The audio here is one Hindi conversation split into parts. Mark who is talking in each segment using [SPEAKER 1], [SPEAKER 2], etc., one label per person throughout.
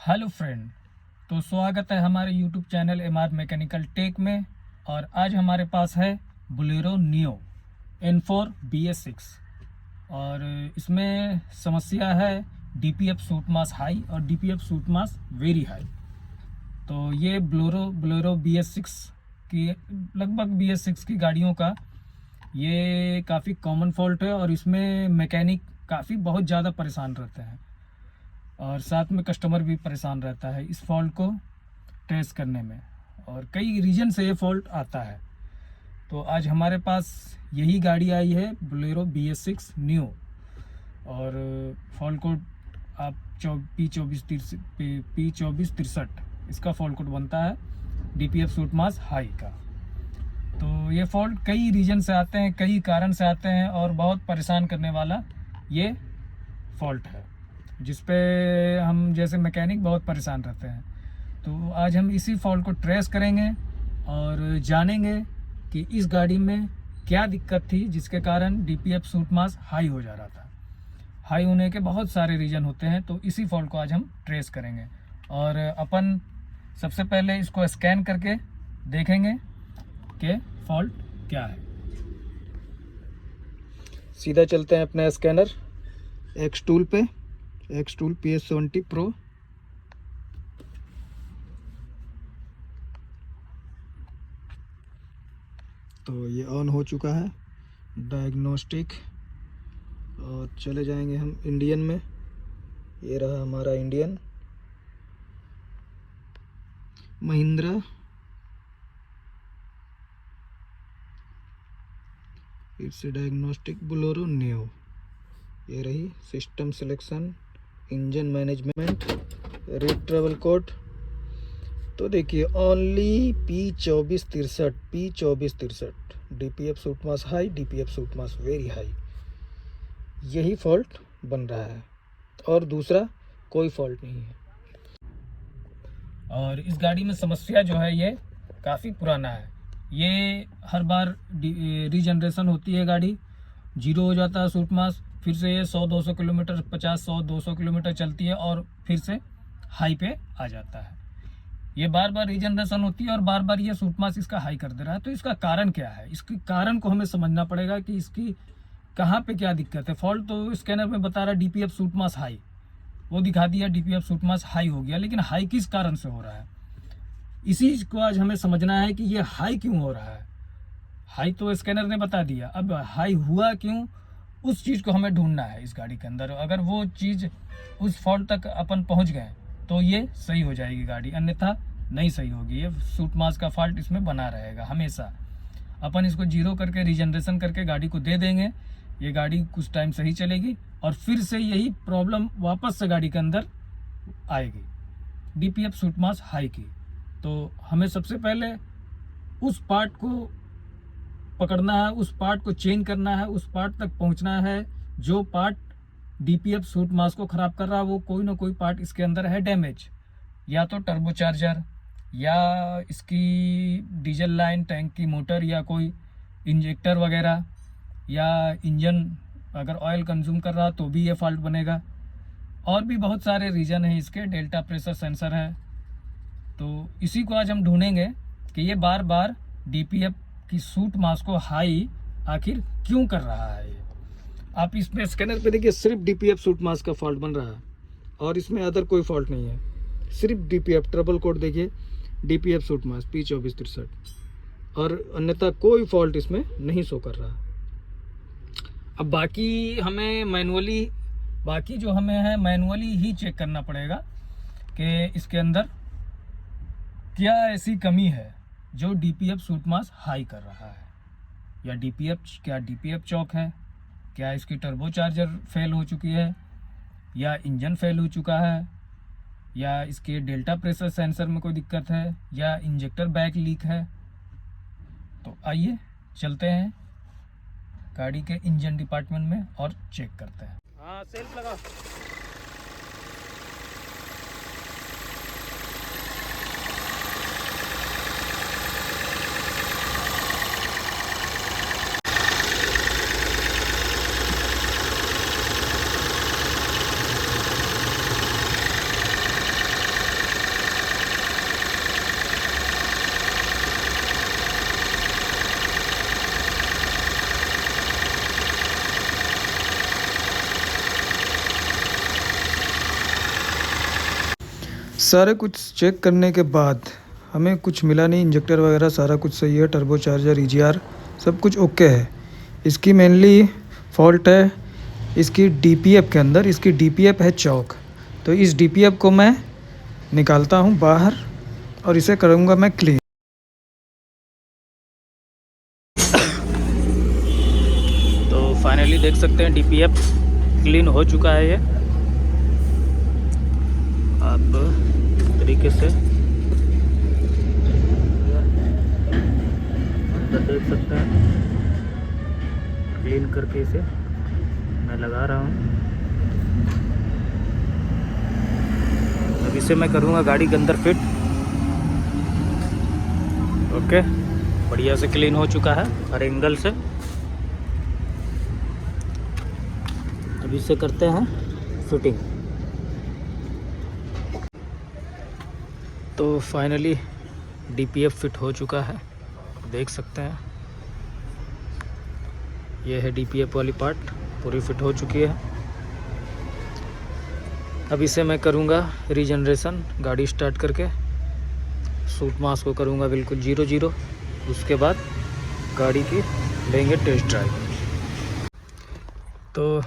[SPEAKER 1] Hello friend. तो स्वागत है हमारे YouTube channel MR mechanical take में। और आज हमारे पास है बोलेरो नियो N4 BS6। और इसमें समस्या है DPF सूट मास हाई और DPF suit mass vary high. तो ये बोलेरो BS6 की लगभग BS6 की गाड़ियों का ये काफ़ी कॉमन फॉल्ट है और इसमें मैकेनिक काफ़ी बहुत ज़्यादा परेशान रहते हैं और साथ में कस्टमर भी परेशान रहता है इस फॉल्ट को ट्रेस करने में। और कई रीजन से ये फॉल्ट आता है। तो आज हमारे पास यही गाड़ी आई है बोलेरो BS6 न्यू। और फॉल्ट कोड आप P2463 इसका फॉल्ट कोड बनता है DPF सूट मास हाई का। तो ये फॉल्ट कई रीजन से आते हैं, कई कारण से आते हैं और बहुत परेशान करने वाला ये फॉल्ट है जिस पे हम जैसे मैकेनिक बहुत परेशान रहते हैं। तो आज हम इसी फॉल्ट को ट्रेस करेंगे और जानेंगे कि इस गाड़ी में क्या दिक्कत थी जिसके कारण DPF सूट मास हाई हो जा रहा था। हाई होने के बहुत सारे रीज़न होते हैं, तो इसी फॉल्ट को आज हम ट्रेस करेंगे। और अपन सबसे पहले इसको स्कैन करके देखेंगे कि फॉल्ट क्या है। सीधा चलते हैं अपने स्कैनर एक्सटूल पे, एक्सटूल PS70 Pro। तो ये ऑन हो चुका है डायग्नोस्टिक। और चले जाएंगे हम इंडियन में। ये रहा हमारा Indian Mahindra. It's diagnostic Bolero new. ये रही system selection, engine management, read travel code. तो देखिए ओनली P2463 DPF सूट मास high, DPF suit mass vary high, यही फॉल्ट बन रहा है और दूसरा कोई फॉल्ट नहीं है। और इस गाड़ी में समस्या जो है ये काफ़ी पुराना है। ये हर बार रीजनरेशन होती है, गाड़ी जीरो हो जाता है सूट मास, फिर से ये 100-200 किलोमीटर 50-100-200 किलोमीटर चलती है और फिर से हाई पे आ जाता है। ये बार बार रीजनरेशन होती है और बार बार ये सूट मास इसका हाई कर दे रहा है। तो इसका कारण क्या है? इसके कारण को हमें समझना पड़ेगा कि इसकी कहाँ पे क्या दिक्कत है। फॉल्ट तो स्कैनर में बता रहा है DPF सूट मास हाई, वो दिखा दिया DPF सूट मास हाई हो गया, लेकिन हाई किस कारण से हो रहा है इसी को आज हमें समझना है कि ये हाई क्यों हो रहा है। हाई तो स्कैनर ने बता दिया, अब हाई हुआ क्यों उस चीज़ को हमें ढूंढना है इस गाड़ी के अंदर। अगर वो चीज़ उस फॉल्ट तक अपन पहुंच गए तो ये सही हो जाएगी गाड़ी, अन्यथा नहीं सही होगी। ये सूट मास का फॉल्ट इसमें बना रहेगा हमेशा। अपन इसको जीरो करके रीजनरेशन करके गाड़ी को दे देंगे, ये गाड़ी कुछ टाइम सही चलेगी और फिर से यही प्रॉब्लम वापस से गाड़ी के अंदर आएगी DPF सूट मास हाई की। तो हमें सबसे पहले उस पार्ट को पकड़ना है, उस पार्ट को चेंज करना है, उस पार्ट तक पहुंचना है जो पार्ट DPF सूट मास को ख़राब कर रहा है। वो कोई ना कोई पार्ट इसके अंदर है डैमेज, या तो टर्बोचार्जर या इसकी डीजल लाइन, टैंक की मोटर, या कोई इंजेक्टर वगैरह, या इंजन अगर ऑयल कंज्यूम कर रहा तो भी ये फॉल्ट बनेगा। और भी बहुत सारे रीज़न हैं इसके, डेल्टा प्रेशर सेंसर है। तो इसी को आज हम ढूंढेंगे कि ये बार बार DPF की सूट मास को हाई आखिर क्यों कर रहा है। आप इसमें स्कैनर पे देखिए सिर्फ DPF सूट मास का फॉल्ट बन रहा है और इसमें अदर कोई फॉल्ट नहीं है, सिर्फ DPF ट्रबल कोड देखिए DPF सूट मास P2463 और अन्यथा कोई फॉल्ट इसमें नहीं शो कर रहा। अब बाकी हमें मैनुअली, बाकी जो हमें है मैनुअली ही चेक करना पड़ेगा कि इसके अंदर क्या ऐसी कमी है जो DPF सूट मास हाई कर रहा है। या क्या DPF चौक है, क्या इसकी टर्बो चार्जर फेल हो चुकी है, या इंजन फेल हो चुका है, या इसके डेल्टा प्रेशर सेंसर में कोई दिक्कत है, या इंजेक्टर बैग लीक है। तो आइए चलते हैं गाड़ी के इंजन डिपार्टमेंट में और चेक करते हैं। हाँ, सेल्फ लगा।
[SPEAKER 2] सारे कुछ चेक करने के बाद हमें कुछ मिला नहीं। इंजेक्टर वगैरह सारा कुछ सही है, टर्बो चार्जर EGR सब कुछ ओके है। इसकी मेनली फॉल्ट है इसकी DPF के अंदर। इसकी DPF है चौक, तो इस DPF को मैं निकालता हूँ बाहर और इसे करूँगा मैं क्लीन।
[SPEAKER 1] तो फाइनली देख सकते हैं DPF क्लीन हो चुका है। ये आप तरीके से अंदर देख सकते हैं, क्लीन करके इसे मैं लगा रहा हूँ। अब इसे मैं करूँगा गाड़ी के अंदर फिट। ओके, बढ़िया से क्लीन हो चुका है हर एंगल से। अब इसे करते हैं फिटिंग। तो फाइनली DPF फिट हो चुका है, देख सकते हैं। यह है DPF वाली पार्ट, पूरी फिट हो चुकी है। अब इसे मैं करूँगा रीजनरेशन गाड़ी स्टार्ट करके। सूट मास को करूँगा बिल्कुल 0-0। उसके बाद गाड़ी की लेंगे टेस्ट ड्राइव। तो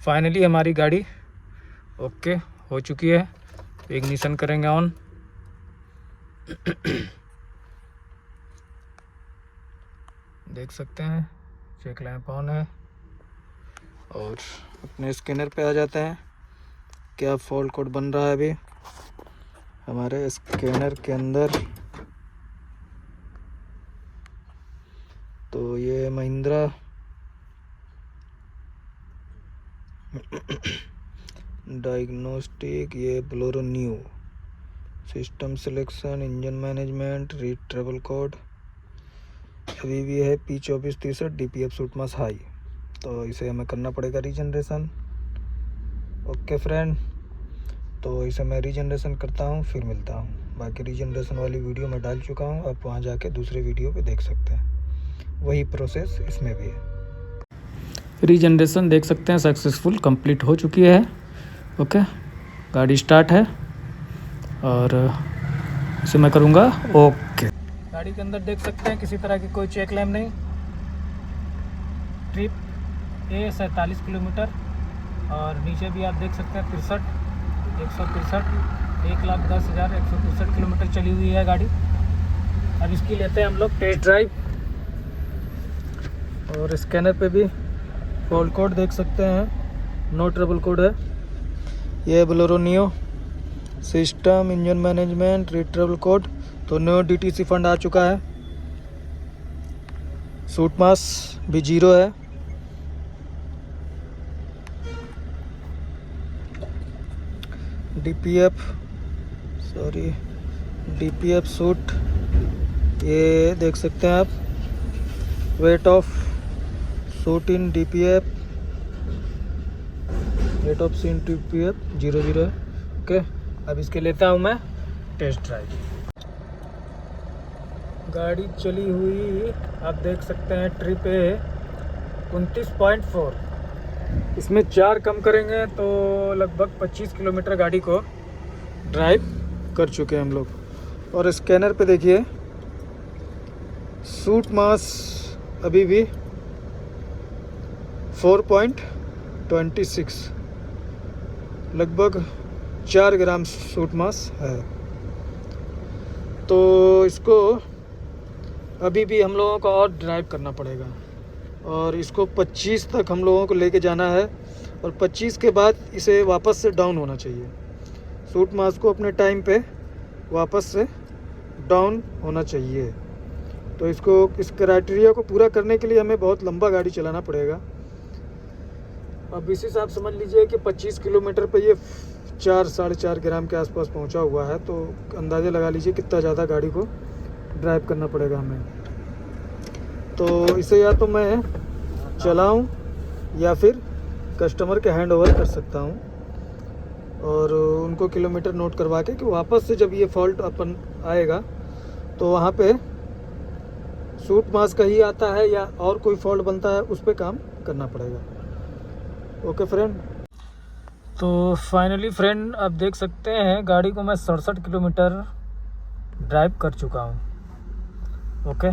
[SPEAKER 1] फाइनली हमारी गाड़ी ओके हो चुकी है। इग्निशन करेंगे ऑन। देख सकते हैं चेक लैंप ऑन है। और अपने स्कैनर पे आ जाते हैं। क्या फॉल्ट कोड बन रहा है अभी हमारे स्कैनर के अंदर। तो ये महिंद्रा डायग्नोस्टिक, ये Bolero new, system selection, engine management, read travel code अभी भी है P2463 DPF सूट मास हाई। तो इसे हमें करना पड़ेगा रीजनरेशन। ओके फ्रेंड, तो इसे मैं रीजनरेशन करता हूँ, फिर मिलता हूँ। बाकी रीजनरेशन वाली वीडियो मैं डाल चुका हूँ, आप वहाँ जाके दूसरे वीडियो पे देख सकते हैं। वही प्रोसेस इसमें भी है। रीजनरेशन देख सकते हैं सक्सेसफुल कंप्लीट हो चुकी है। ओके, गाड़ी स्टार्ट है और इसे मैं करूँगा ओके। गाड़ी के अंदर देख सकते हैं किसी तरह की कोई चेक लैम्प नहीं। ट्रिप A 47 किलोमीटर और नीचे भी आप देख सकते हैं 163 1,10,163 किलोमीटर चली हुई है गाड़ी। अब इसकी लेते हैं हम लोग टेस्ट ड्राइव। और स्कैनर पे भी फॉल्ट कोड देख सकते हैं, नो ट्रबल कोड है। ये Bolero neo, system, engine management, read trouble code. तो नो DTC फंड आ चुका है। सूट मास भी 0 है। DPF सूट ये देख सकते हैं आप। Weight of suit in DPF, weight of C in DPF 0-0 है। ओके, अब इसके लेता हूँ मैं टेस्ट ड्राइव। गाड़ी चली हुई आप देख सकते हैं ट्रिप A 29.4। इसमें 4 कम करेंगे तो लगभग 25 किलोमीटर गाड़ी को ड्राइव कर चुके हैं हम लोग। और स्कैनर पे देखिए सूट मास अभी भी 4.26, लगभग 4 ग्राम सूट मास है। तो इसको अभी भी हम लोगों को और ड्राइव करना पड़ेगा और इसको 25 तक हम लोगों को लेके जाना है। और 25 के बाद इसे वापस से डाउन होना चाहिए। सूट मास को अपने टाइम पे वापस से डाउन होना चाहिए। तो इसको इस क्राइटेरिया को पूरा करने के लिए हमें बहुत लंबा गाड़ी चलाना पड़ेगा। अब इसी से आप समझ लीजिए कि 25 किलोमीटर पे ये 4-4.5 ग्राम के आसपास पहुंचा हुआ है। तो अंदाज़ा लगा लीजिए कितना ज़्यादा गाड़ी को ड्राइव करना पड़ेगा हमें। तो इसे या तो मैं चलाऊं या फिर कस्टमर के हैंड ओवर कर सकता हूं और उनको किलोमीटर नोट करवा के कि वापस से जब ये फॉल्ट अपन आएगा तो वहाँ पे सूट मास का ही आता है या और कोई फॉल्ट बनता है उस पर काम करना पड़ेगा। ओके फ्रेंड, तो फाइनली फ्रेंड आप देख सकते हैं गाड़ी को मैं 67 किलोमीटर ड्राइव कर चुका हूँ। ओके,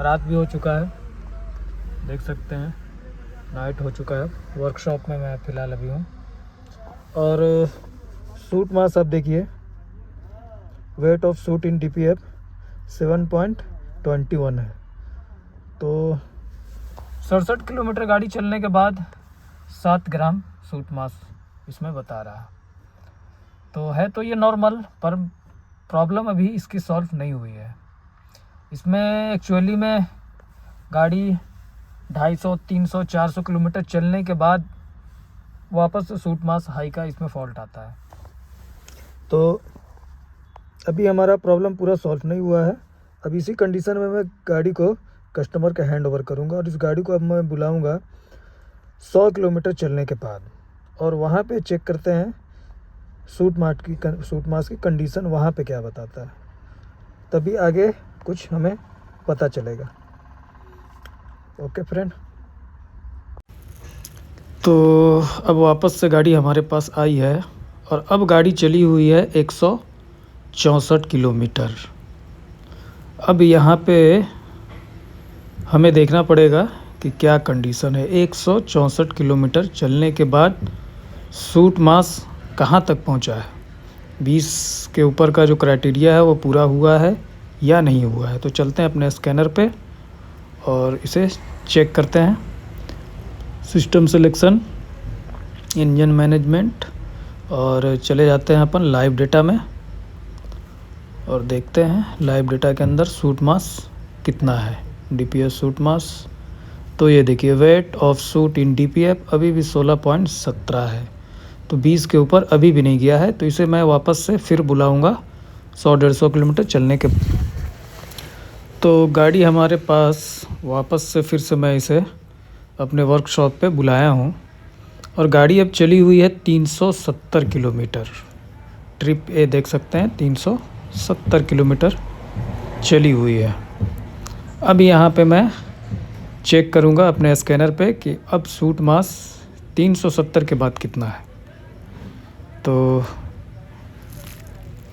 [SPEAKER 1] रात भी हो चुका है, देख सकते हैं नाइट हो चुका है। वर्कशॉप में मैं फ़िलहाल अभी हूँ। और सूट मास आप देखिए, wait of suit in DPF 7.21 है। तो 67 किलोमीटर गाड़ी चलने के बाद 7 ग्राम सूट मास इसमें बता रहा है। तो है तो ये नॉर्मल, पर प्रॉब्लम अभी इसकी सॉल्व नहीं हुई है। इसमें एक्चुअली में गाड़ी 250, 300, 400 किलोमीटर चलने के बाद वापस से सूट मास हाई का इसमें फॉल्ट आता है। तो अभी हमारा प्रॉब्लम पूरा सॉल्व नहीं हुआ है। अब इसी कंडीशन में मैं गाड़ी को कस्टमर का हैंड ओवर करूँगा और इस गाड़ी को अब मैं बुलाऊँगा 100 किलोमीटर चलने के बाद, और वहाँ पे चेक करते हैं सूट मास की कंडीशन वहाँ पे क्या बताता है, तभी आगे कुछ हमें पता चलेगा। ओके फ्रेंड, तो अब वापस से गाड़ी हमारे पास आई है और अब गाड़ी चली हुई है 164 किलोमीटर। अब यहाँ पे हमें देखना पड़ेगा कि क्या कंडीशन है। 164 किलोमीटर चलने के बाद सूट मास कहाँ तक पहुँचा है, 20 के ऊपर का जो क्राइटेरिया है वो पूरा हुआ है या नहीं हुआ है। तो चलते हैं अपने स्कैनर पे और इसे चेक करते हैं। सिस्टम सिलेक्शन, इंजन मैनेजमेंट, और चले जाते हैं अपन लाइव डेटा में और देखते हैं लाइव डेटा के अंदर सूट मास कितना है। DPF सूट मास, तो ये देखिए wait of suit in DPF अभी भी 16.17 है, तो 20 के ऊपर अभी भी नहीं गया है। तो इसे मैं वापस से फिर बुलाऊंगा 100-150 किलोमीटर चलने के। तो गाड़ी हमारे पास वापस से फिर से मैं इसे अपने वर्कशॉप पे बुलाया हूँ और गाड़ी अब चली हुई है 370 किलोमीटर। ट्रिप ए देख सकते हैं 370 किलोमीटर चली हुई है। अब यहाँ पे मैं चेक करूँगा अपने स्कैनर पे कि अब सूट मास 370 के बाद कितना है। तो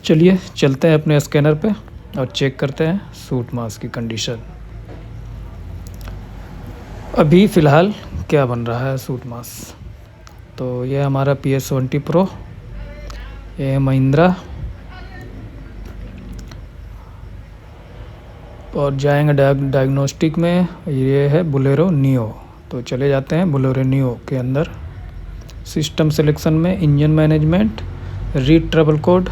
[SPEAKER 1] चलिए चलते हैं अपने स्कैनर पे और चेक करते हैं सूट मास की कंडीशन। अभी फ़िलहाल क्या बन रहा है सूट मास। तो ये हमारा PS20 Pro, ये है महिंद्रा, और जाएंगे डायग्नोस्टिक में। ये है बोलेरो नियो, तो चले जाते हैं बोलेरो नियो के अंदर। सिस्टम सिलेक्शन में engine management, read trouble code,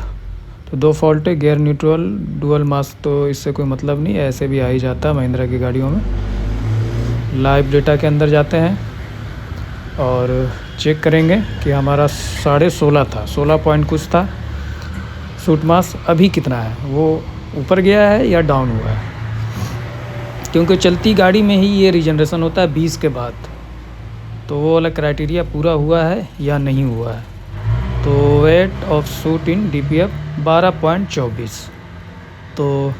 [SPEAKER 1] तो 2 फॉल्ट है, गियर न्यूट्रल, डुअल मास, तो इससे कोई मतलब नहीं, ऐसे भी आ ही जाता है महिंद्रा की गाड़ियों में। लाइव डेटा के अंदर जाते हैं और चेक करेंगे कि हमारा 16.5 था, 16 पॉइंट कुछ था सूट मास, अभी कितना है, वो ऊपर गया है या डाउन हुआ है। क्योंकि चलती गाड़ी में ही ये रीजनरेशन होता है 20 के बाद, तो वो वाला क्राइटेरिया पूरा हुआ है या नहीं हुआ है। तो wait of suit in DPF 12.24, तो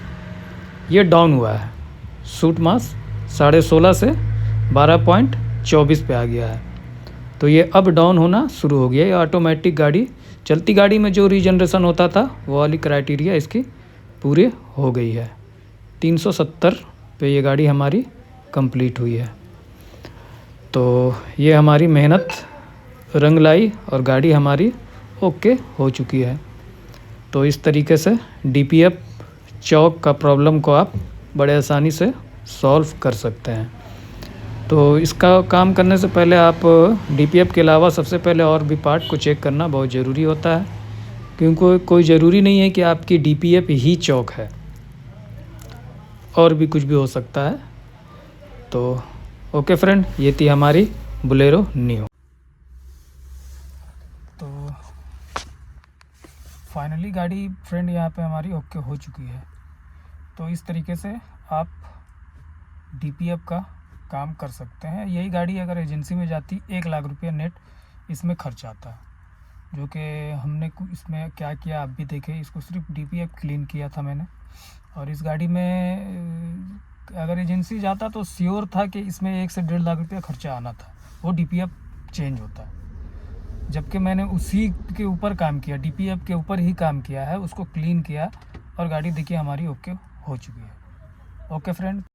[SPEAKER 1] ये डाउन हुआ है। सूट मास 16.5 से 12.24 पे आ गया है, तो ये अब डाउन होना शुरू हो गया। ये ऑटोमेटिक गाड़ी, चलती गाड़ी में जो रीजनरेशन होता था वो वाली क्राइटेरिया इसकी पूरे हो गई है। 370 पे ये गाड़ी हमारी कंप्लीट हुई है। तो ये हमारी मेहनत रंग लाई और गाड़ी हमारी ओके हो चुकी है। तो इस तरीके से DPF चौक का प्रॉब्लम को आप बड़े आसानी से सॉल्व कर सकते हैं। तो इसका काम करने से पहले आप DPF के अलावा सबसे पहले और भी पार्ट को चेक करना बहुत ज़रूरी होता है, क्योंकि कोई ज़रूरी नहीं है कि आपकी DPF ही चौक है, और भी कुछ भी हो सकता है। तो ओके फ्रेंड, ये थी हमारी बोलेरो नियो। तो फाइनली गाड़ी फ्रेंड यहाँ पे हमारी ओके हो चुकी है। तो इस तरीके से आप DPF का काम कर सकते हैं। यही गाड़ी अगर एजेंसी में जाती 1 लाख रुपया नेट इसमें खर्च आता है, जो कि हमने इसमें क्या किया आप भी देखें। इसको सिर्फ DPF क्लीन किया था मैंने, और इस गाड़ी में अगर एजेंसी जाता तो श्योर था कि इसमें 1 से 1.5 लाख रुपया खर्चा आना था। वो DPF चेंज होता है, जबकि मैंने उसी के ऊपर काम किया, DPF के ऊपर ही काम किया है, उसको क्लीन किया और गाड़ी देखिए हमारी ओके हो चुकी है। Okay friend.